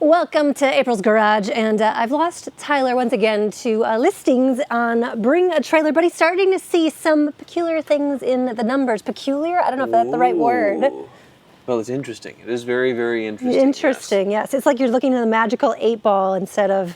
Welcome to April's Garage, and I've lost Tyler once again to listings on Bring a Trailer, but he's starting to see some peculiar things in the numbers. Peculiar? I don't know if that's the right word. Well, it's interesting. It is very, very interesting. Interesting, yes. It's like you're looking at a magical 8-ball instead of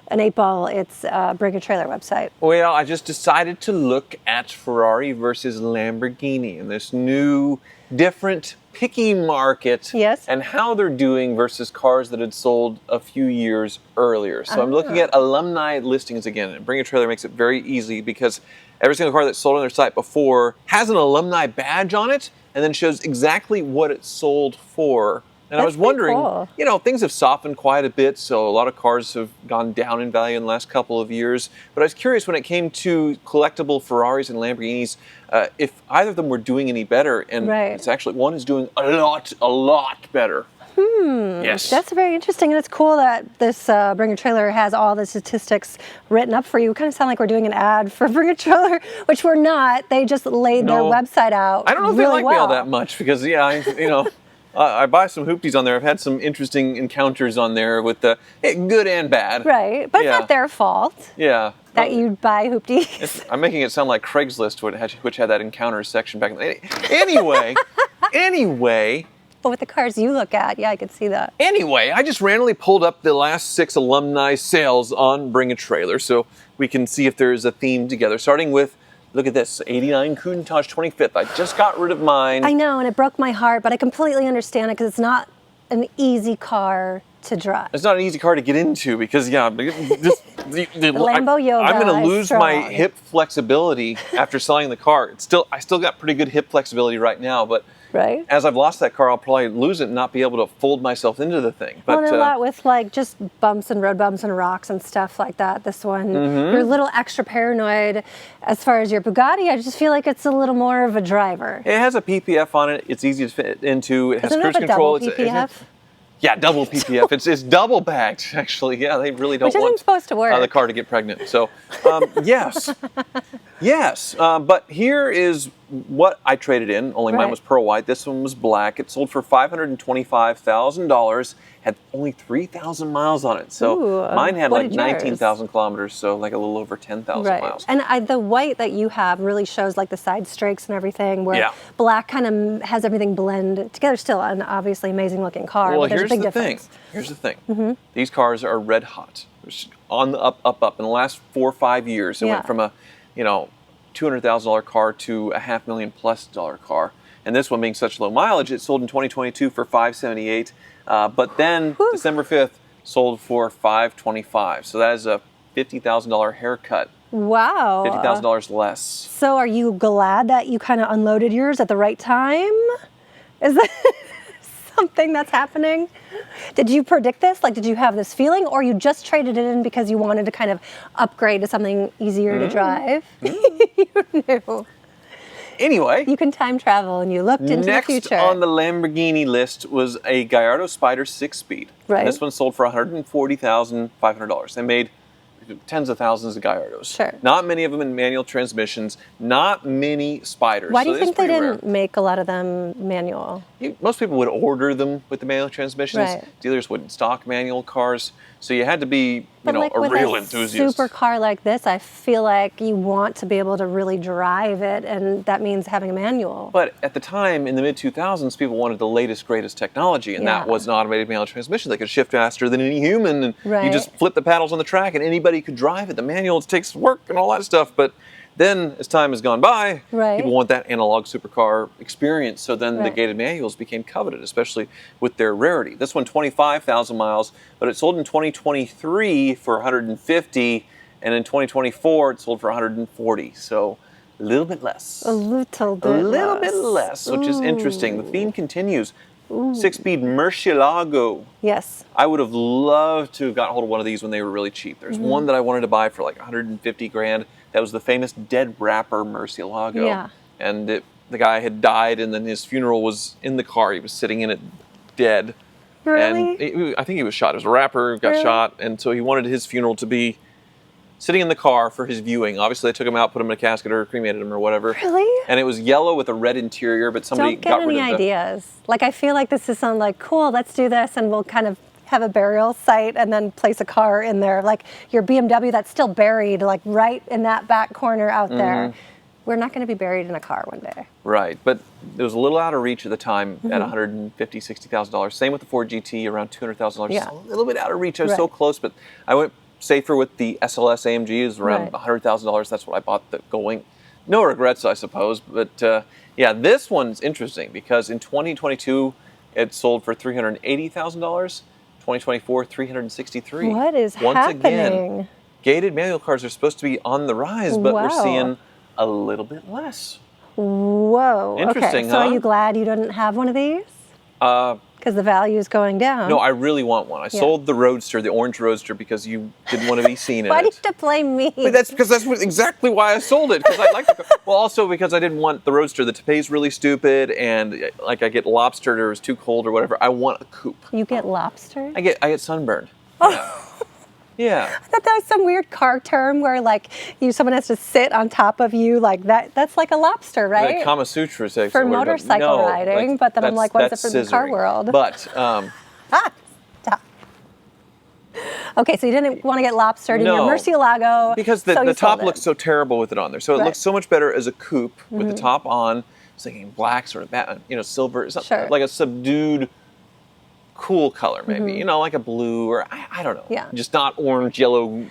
an 8-ball. It's Bring a Trailer website. Well, I just decided to look at Ferrari versus Lamborghini and this new, different, picky market. Yes. And how they're doing versus cars that had sold a few years earlier. So I'm looking at alumni listings again. And Bring a Trailer makes it very easy because every single car that's sold on their site before has an alumni badge on it and then shows exactly what it sold for. And That's I was wondering, cool. you know, things have softened quite a bit, so a lot of cars have gone down in value in the last couple of years. But I was curious when it came to collectible Ferraris and Lamborghinis, if either of them were doing any better. And it's actually, one is doing a lot better. Yes. That's very interesting, and it's cool that this Bring a Trailer has all the statistics written up for you. We kind of sound like we're doing an ad for Bring a Trailer, which we're not. They just laid their website out. I don't know if really they like me all that much because, I buy some hoopties on there. I've had some interesting encounters on there with the good and bad. Right, but it's not their fault. Yeah. That you buy hoopties. I'm making it sound like Craigslist, which had that encounters section back in the day. Anyway. But with the cars you look at, yeah, I could see that. Anyway, I just randomly pulled up the last 6 alumni sales on Bring a Trailer so we can see if there's a theme together. Starting with, look at this, 89 Countach 25th. I just got rid of mine. I know, and it broke my heart, but I completely understand it because it's not an easy car to drive. It's not an easy car to get into because, the Lambo yoga I'm going to lose strong. my hip flexibility after selling the car. I still got pretty good hip flexibility right now, but as I've lost that car, I'll probably lose it and not be able to fold myself into the thing. But, and a lot with like just bumps and road bumps and rocks and stuff like that. This one, you're a little extra paranoid. As far as your Bugatti, I just feel like it's a little more of a driver. It has a PPF on it. It's easy to fit into. It has cruise control. Double PPF? Yeah, double PPF. It's double bagged, actually. Yeah, they really don't want supposed to work. The car to get pregnant. So, yes. But here is what I traded in. Only mine was pearl white. This one was black. It sold for $525,000. Had only 3,000 miles on it. So mine had like 19,000 kilometers. So like a little over 10,000 miles. And the white that you have really shows like the side strakes and everything. Where black kind of has everything blend together. Still an obviously amazing looking car. Well, but there's a big difference. Here's the thing. These cars are red hot. On the up. In the last 4 or 5 years, it went from a, $200,000 car to a $500,000+ car. And this one being such low mileage, it sold in 2022 for $578,000. But then December 5th sold for $525,000. So that is a $50,000 haircut. Wow. $50,000 less. So are you glad that you kind of unloaded yours at the right time? Is that something that's happening? Did you predict this? Like, did you have this feeling, or you just traded it in because you wanted to kind of upgrade to something easier to drive? You knew. Anyway. You can time travel, and you looked into the future. Next on the Lamborghini list was a Gallardo Spider 6-speed. Right. And this one sold for $140,500. They made tens of thousands of Gallardos. Sure. Not many of them in manual transmissions. Not many Spiders. Why do you think they didn't make a lot of them manual? Most people would order them with the manual transmissions. Dealers wouldn't stock manual cars. So you had to be, a real enthusiast. Super car like this, I feel like you want to be able to really drive it, and that means having a manual. But at the time, in the mid-2000s, people wanted the latest, greatest technology, and that was an automated manual transmission. They could shift faster than any human, and you just flip the paddles on the track, and anybody could drive it. The manual takes work and all that stuff, but then, as time has gone by, people want that analog supercar experience, so then the gated manuals became coveted, especially with their rarity. This one, 25,000 miles, but it sold in 2023 for $150,000, and in 2024, it sold for $140,000, so a little bit less. A little bit less. Which is interesting. The theme continues. 6-speed Murcielago. Yes. I would have loved to have gotten hold of one of these when they were really cheap. There's one that I wanted to buy for like $150,000. That was the famous dead rapper Murcielago. Yeah. And the guy had died, and then his funeral was in the car. He was sitting in it dead. Really? And I think he was shot. It was a rapper, got shot, and so he wanted his funeral to be sitting in the car for his viewing. Obviously, they took him out, put him in a casket, or cremated him, or whatever. Really? And it was yellow with a red interior, but somebody got rid of it. Don't get any ideas. Like, I feel like this is something like, cool, let's do this, and we'll kind of have a burial site and then place a car in there. Like your BMW that's still buried, like right in that back corner out there. We're not going to be buried in a car one day. Right, but it was a little out of reach at the time at $150,000, $60,000. Same with the Ford GT, around $200,000. Yeah. A little bit out of reach. I was so close, but I went safer with the SLS AMG. It was around $100,000. That's what I bought going. No regrets, I suppose. But yeah, this one's interesting because in 2022, it sold for $380,000. 2024, $363,000. What is Once happening? Again, gated manual cars are supposed to be on the rise, but we're seeing a little bit less. Whoa. Interesting, okay. So are you glad you didn't have one of these? Because the value is going down. No, I really want one. I sold the Roadster, the orange Roadster, because you didn't want to be seen in it. Why did you blame me? But that's exactly why I sold it. Because I like the car. Well, also because I didn't want the Roadster. The Topé's really stupid, and like I get lobstered or it's too cold or whatever. I want a coupe. You get lobster? I get sunburned. Yeah. Yeah. I thought that was some weird car term where like someone has to sit on top of you like that. That's like a lobster, right? The Kama Sutra sex for motorcycle riding, but then I'm like, what is it for the car world? But stop. Okay, so you didn't want to get lobstered in your Murcielago because the top looks so terrible with it on there. So it looks so much better as a coupe with the top on. I was thinking black, sort of silver, something like a subdued, cool color, maybe, like a blue or I don't know. Yeah. Just not orange, yellow,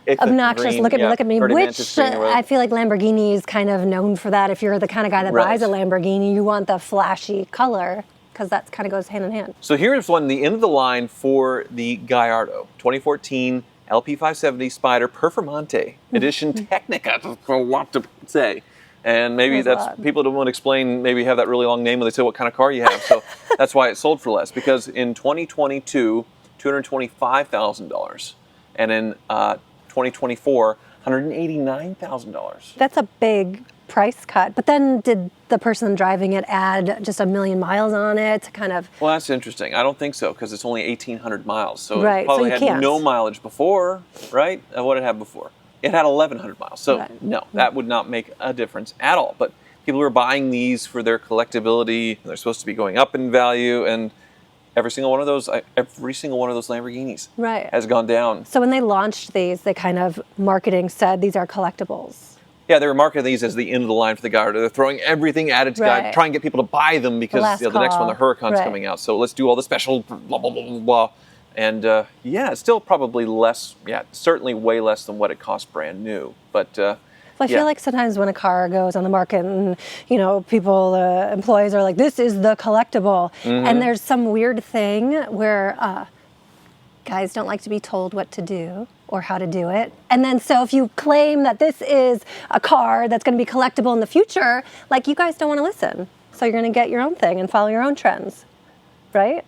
obnoxious. Green, look at me. Which I feel like Lamborghini is kind of known for that. If you're the kind of guy that buys a Lamborghini, you want the flashy color because that kind of goes hand in hand. So here's the end of the line for the Gallardo 2014 LP570 Spider Performante Edition Technica. That's a lot to say. And maybe people don't want to explain, maybe have that really long name when they say what kind of car you have. So that's why it sold for less. Because in 2022, $225,000. And in 2024, $189,000. That's a big price cut. But then did the person driving it add just 1 million miles on it to kind of... Well, that's interesting. I don't think so because it's only 1,800 miles. So right. it probably so had no mileage before, right? What did it have before? It had 1,100 miles. So no, that would not make a difference at all. But people were buying these for their collectability. They're supposed to be going up in value. And every single one of those Lamborghinis has gone down. So when they launched these, they kind of marketing said these are collectibles. Yeah, they were marketing these as the end of the line for the Gallardo. They're throwing everything at it to try and get people to buy them because the next one, the Huracan's coming out. So let's do all the special blah, blah, blah, blah, blah. And it's still probably less, certainly way less than what it cost brand new. But well, I feel like sometimes when a car goes on the market and, people, employees are like, this is the collectible. And there's some weird thing where guys don't like to be told what to do or how to do it. And then so if you claim that this is a car that's going to be collectible in the future, like you guys don't want to listen. So you're going to get your own thing and follow your own trends, right?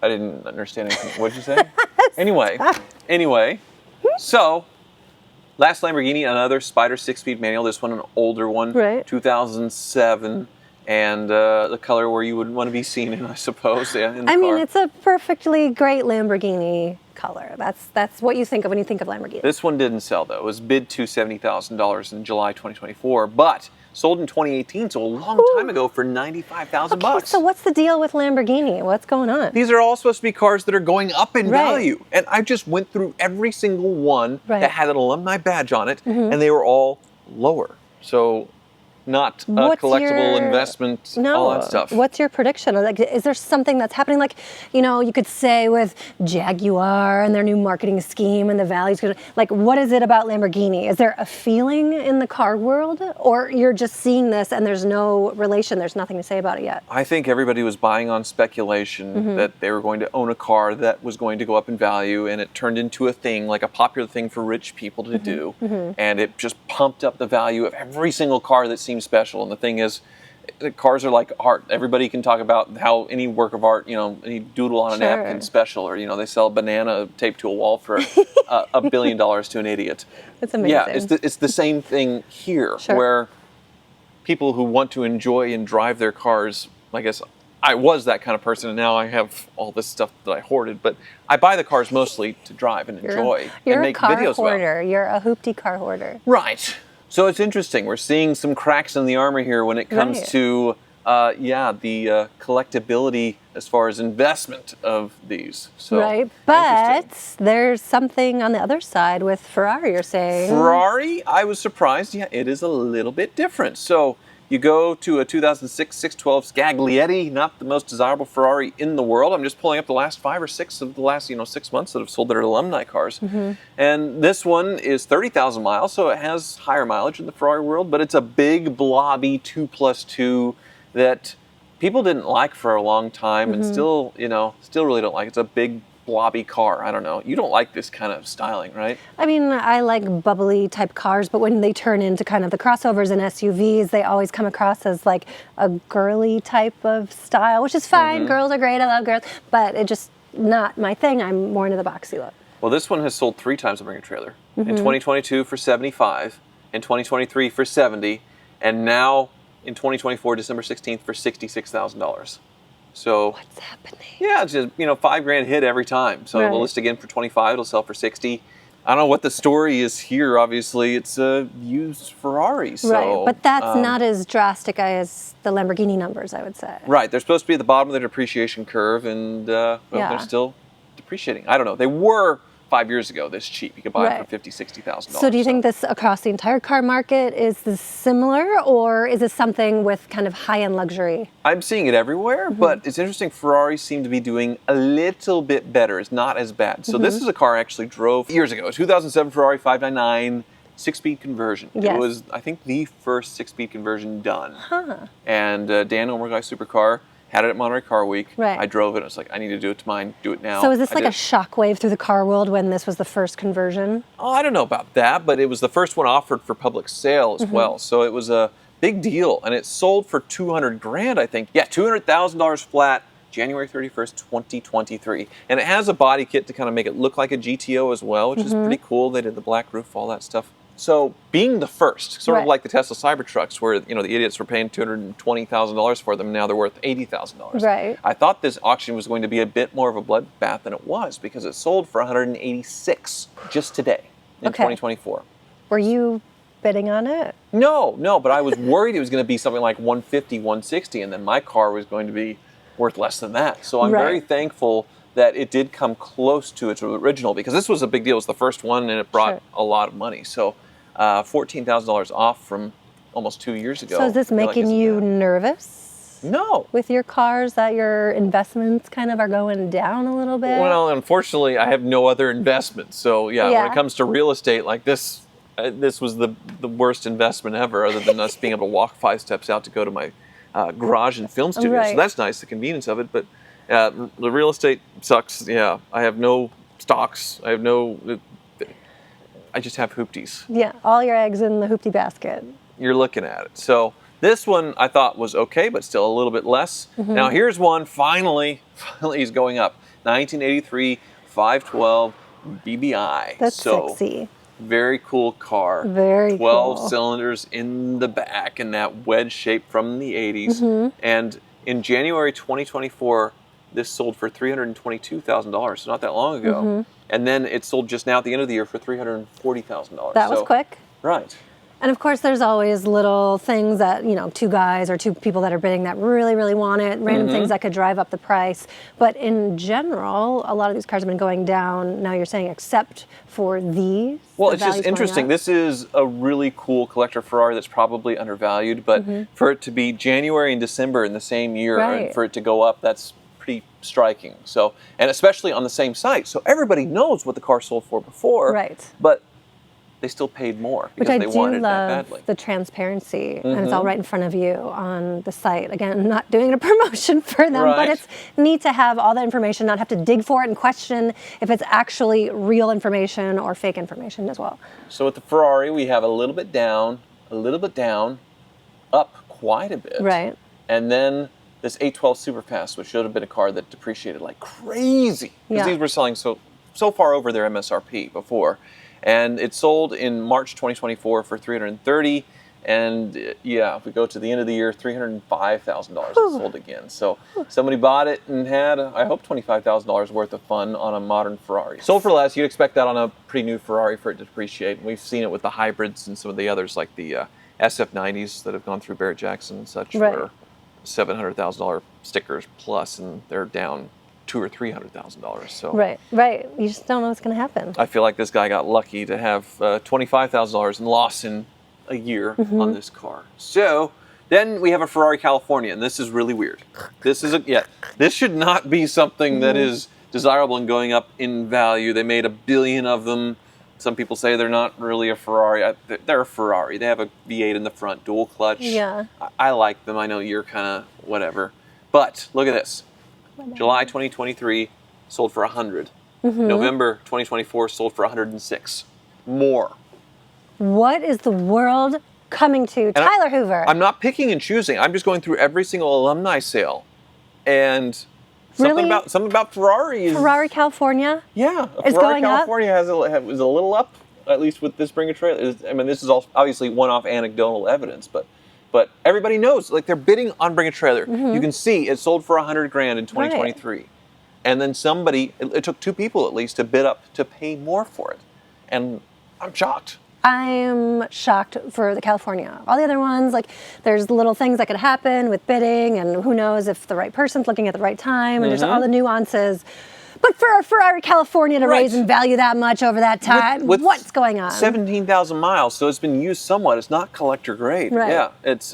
I didn't understand anything. What did you say? Anyway, so last Lamborghini, another Spider 6-speed manual. This one, an older one, 2007, and the color where you would want to be seen in, I suppose. Yeah, in the car. Mean, it's a perfectly great Lamborghini color. That's what you think of when you think of Lamborghini. This one didn't sell though. It was bid to $70,000 in July 2024, but sold in 2018, so a long time ago for $95,000. Okay, so what's the deal with Lamborghini? What's going on? These are all supposed to be cars that are going up in value. And I just went through every single one that had an alumni badge on it, and they were all lower. So not a collectible investment, all that stuff. What's your prediction? Like, is there something that's happening? Like, you could say with Jaguar and their new marketing scheme and the values. Like, what is it about Lamborghini? Is there a feeling in the car world? Or you're just seeing this and there's no relation, there's nothing to say about it yet? I think everybody was buying on speculation that they were going to own a car that was going to go up in value, and it turned into a thing, like a popular thing for rich people to do. And it just pumped up the value of every single car that seemed special. And the thing is, the cars are like art. Everybody can talk about how any work of art, any doodle on a napkin special, or they sell a banana taped to a wall for $1 billion to an idiot. That's amazing. Yeah, it's the same thing here, where people who want to enjoy and drive their cars, I guess I was that kind of person, and now I have all this stuff that I hoarded. But I buy the cars mostly to drive and enjoy and make videos hoarder. about. You're a hoopty car hoarder. Right. So it's interesting. We're seeing some cracks in the armor here when it comes to, the collectibility as far as investment of these. So, right, but there's something on the other side with Ferrari, you're saying. Ferrari, I was surprised. Yeah, it is a little bit different. So you go to a 2006 612 Scaglietti, not the most desirable Ferrari in the world. I'm just pulling up the last 5 or 6 of the last 6 months that have sold their alumni cars. And this one is 30,000 miles, so it has higher mileage in the Ferrari world, but it's a big blobby 2+2 that people didn't like for a long time, and still really don't like. It's a big blobby car. I don't know. You don't like this kind of styling, right? I mean, I like bubbly type cars, but when they turn into kind of the crossovers and SUVs, they always come across as like a girly type of style, which is fine. Girls are great. I love girls, but it's just not my thing. I'm more into the boxy look. Well, this one has sold 3 times the Bring a Trailer. In 2022 for 75, in 2023 for 70, and now in 2024, December 16th for $66,000. So what's happening? Yeah, it's just $5,000 hit every time. So we'll list again for 25. It'll sell for 60. I don't know what the story is here. Obviously, it's a used Ferrari. So, right, but that's not as drastic as the Lamborghini numbers, I would say. Right, they're supposed to be at the bottom of the depreciation curve, and they're still depreciating. I don't know. They were 5 years ago this cheap. You could buy it for $50,000, $60,000. So do you think this across the entire car market, is this similar, or is this something with kind of high-end luxury? I'm seeing it everywhere, but it's interesting. Ferrari seem to be doing a little bit better. It's not as bad. So this is a car I actually drove years ago. A 2007 Ferrari 599, 6-speed conversion. Yes. It was, I think, the first 6-speed conversion done. And Dan Omergai Supercar had it at Monterey Car Week. Right. I drove it. I was like, I need to do it to mine. Do it now. So is this like a shockwave through the car world when this was the first conversion? Oh, I don't know about that, but it was the first one offered for public sale as well. So it was a big deal, and it sold for $200,000, I think. Yeah, $200,000 flat, January 31st, 2023. And it has a body kit to kind of make it look like a GTO as well, which is pretty cool. They did the black roof, all that stuff. So being the first, sort of like the Tesla Cybertrucks, where the idiots were paying $220,000 for them, now they're worth $80,000. Right. I thought this auction was going to be a bit more of a bloodbath than it was, because it sold for $186 just today in 2024. Were you bidding on it? No, but I was worried it was going to be something like 150, 160, and then my car was going to be worth less than that. So I'm very thankful that it did come close to its original, because this was a big deal. It was the first one, and it brought a lot of money. So $14,000 off from almost 2 years ago. So is this making you nervous? No. With your cars, that your investments kind of are going down a little bit? Well, unfortunately, I have no other investments. So when it comes to real estate like this, this was the worst investment ever, other than us being able to walk 5 steps out to go to my garage and film studio. So that's nice, the convenience of it. But the real estate sucks. Yeah, I have no stocks. I just have hoopties. Yeah, all your eggs in the hoopty basket. You're looking at it. So this one I thought was okay, but still a little bit less. Now here's one, finally he's going up. 1983 512 BBI. That's sexy. Very cool car. Very 12 cylinders in the back in that wedge shape from the 80s. And in January 2024, this sold for $322,000, so not that long ago. And then it sold just now at the end of the year for $340,000. That was quick. Right. And of course, there's always little things that, 2 guys or 2 people that are bidding that really, really want it, random things that could drive up the price. But in general, a lot of these cars have been going down, now you're saying, except for these. Well, it's just interesting. This is a really cool collector Ferrari that's probably undervalued, but for it to be January and December in the same year, and for it to go up, that's pretty striking. So, and especially on the same site. So everybody knows what the car sold for before. Right. But they still paid more because they wanted it that badly. Which I do love the transparency, and it's all right in front of you on the site. Again, I'm not doing a promotion for them, but it's neat to have all that information, not have to dig for it and question if it's actually real information or fake information as well. So with the Ferrari, we have a little bit down, up quite a bit. Right. And then this 812 Superfast, which should have been a car that depreciated like crazy, because these were selling so far over their MSRP before. And it sold in March 2024 for $330,000, and if we go to the end of the year, $305,000 it sold again. So somebody bought it and had, I hope, $25,000 worth of fun on a modern Ferrari. Sold for less. You'd expect that on a pretty new Ferrari for it to depreciate. And we've seen it with the hybrids and some of the others, like the SF90s that have gone through Barrett-Jackson and such, for $700,000 stickers plus, and they're down $200,000 or $300,000. So right. You just don't know what's going to happen. I feel like this guy got lucky to have $25,000 in loss in a year on this car. So then we have a Ferrari California, and this is really weird. This should not be something that is desirable and going up in value. They made 1 billion of them. Some people say they're not really a Ferrari. They're a Ferrari. They have a V8 in the front, dual clutch. Yeah. I like them. I know you're kind of whatever. But look at this. July 2023 sold for 100. November 2024 sold for 106. More. What is the world coming to? Tyler Hoover. I'm not picking and choosing. I'm just going through every single alumni sale. And something about Ferrari. Ferrari California? Yeah. Is Ferrari going California up? is a little up, at least with this bring a trailer. I mean, this is all obviously one-off anecdotal evidence, but everybody knows, like, they're bidding on bring a trailer. You can see it sold for $100,000 in 2023. Right. And then it took 2 people at least to bid up to pay more for it. And I'm shocked. I'm shocked for the California. All the other ones, like, there's little things that could happen with bidding, and who knows if the right person's looking at the right time, and there's all the nuances. But for a Ferrari California to raise in value that much over that time, what's going on? 17,000 miles, so it's been used somewhat. It's not collector grade. Right. Yeah, it's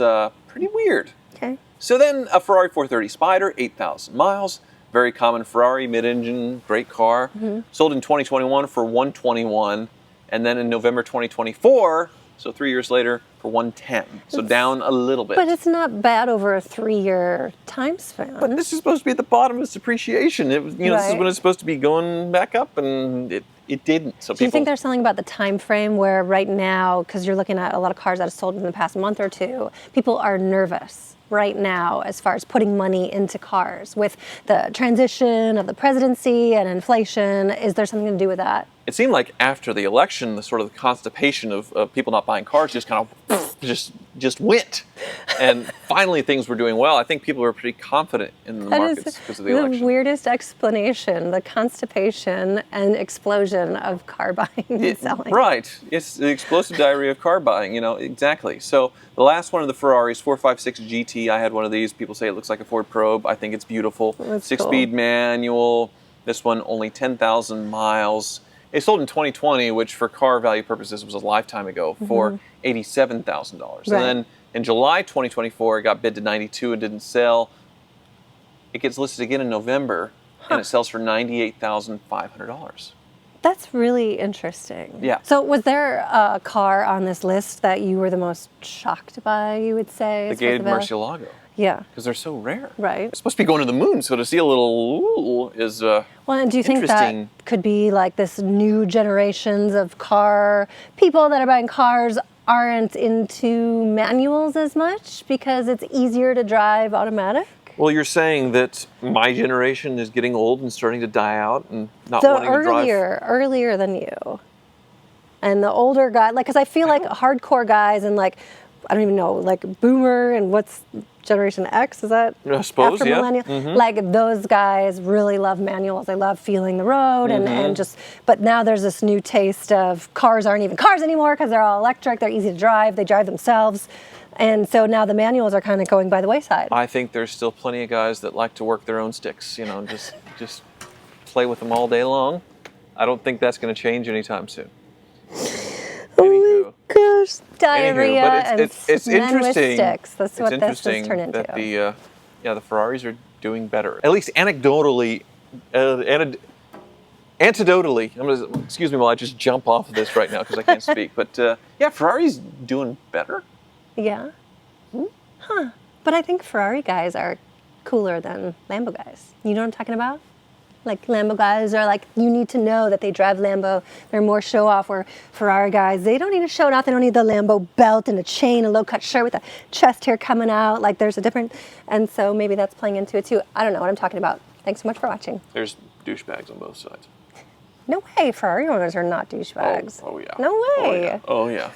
pretty weird. Okay. So then a Ferrari 430 Spider, 8,000 miles. Very common Ferrari, mid-engine, great car. Sold in 2021 for 121. And then in November 2024, so 3 years later, for 110. So down a little bit. But it's not bad over a 3-year time span. But this is supposed to be at the bottom of its depreciation. This is when it's supposed to be going back up, and it didn't. So do you think there's something about the time frame where right now, because you're looking at a lot of cars that have sold in the past month or two, people are nervous right now as far as putting money into cars with the transition of the presidency and inflation? Is there something to do with that? It seemed like after the election, the sort of constipation of people not buying cars just kind of just went. And finally things were doing well. I think people were pretty confident in the markets because of the election. The weirdest explanation, the constipation and explosion of car buying and selling. Right. It's the explosive diarrhea of car buying, exactly. So the last one of the Ferraris, 456 GT, I had one of these. People say it looks like a Ford Probe. I think it's beautiful. 6-speed manual. This one only 10,000 miles. It sold in 2020, which for car value purposes was a lifetime ago, for $87,000. Right. And then in July 2024, it got bid to 92 and didn't sell. It gets listed again in November, and it sells for $98,500. That's really interesting. Yeah. So was there a car on this list that you were the most shocked by, you would say? The gated Murcielago. Yeah. Because they're so rare. Right. It's supposed to be going to the moon, so to see a little is well, and do you think that could be like this new generations of people that are buying cars aren't into manuals as much because it's easier to drive automatic? Well, you're saying that my generation is getting old and starting to die out and not wanting to drive? Earlier than you. And the older guy, because I feel like hardcore guys and I don't even know, boomer and what's Generation X, is that I suppose, after millennial? Those guys really love manuals. They love feeling the road but now there's this new taste of cars aren't even cars anymore because they're all electric, they're easy to drive, they drive themselves. And so now the manuals are kind of going by the wayside. I think there's still plenty of guys that like to work their own sticks, just play with them all day long. I don't think that's going to change anytime soon. Oh my gosh, diarrhea but it's men interesting. With sticks. That's what this has turned into. That the Ferraris are doing better. At least anecdotally, excuse me while I just jump off of this right now because I can't speak. But Ferrari's doing better. Yeah. Huh. But I think Ferrari guys are cooler than Lambo guys. You know what I'm talking about? Like Lambo guys are you need to know that they drive Lambo. They're more show off, where Ferrari guys, they don't need to show it off. They don't need the Lambo belt and a chain, a low cut shirt with a chest hair coming out. There's a different, and so maybe that's playing into it too. I don't know what I'm talking about. Thanks so much for watching. There's douchebags on both sides. No way, Ferrari owners are not douchebags. Oh yeah. No way. Oh yeah.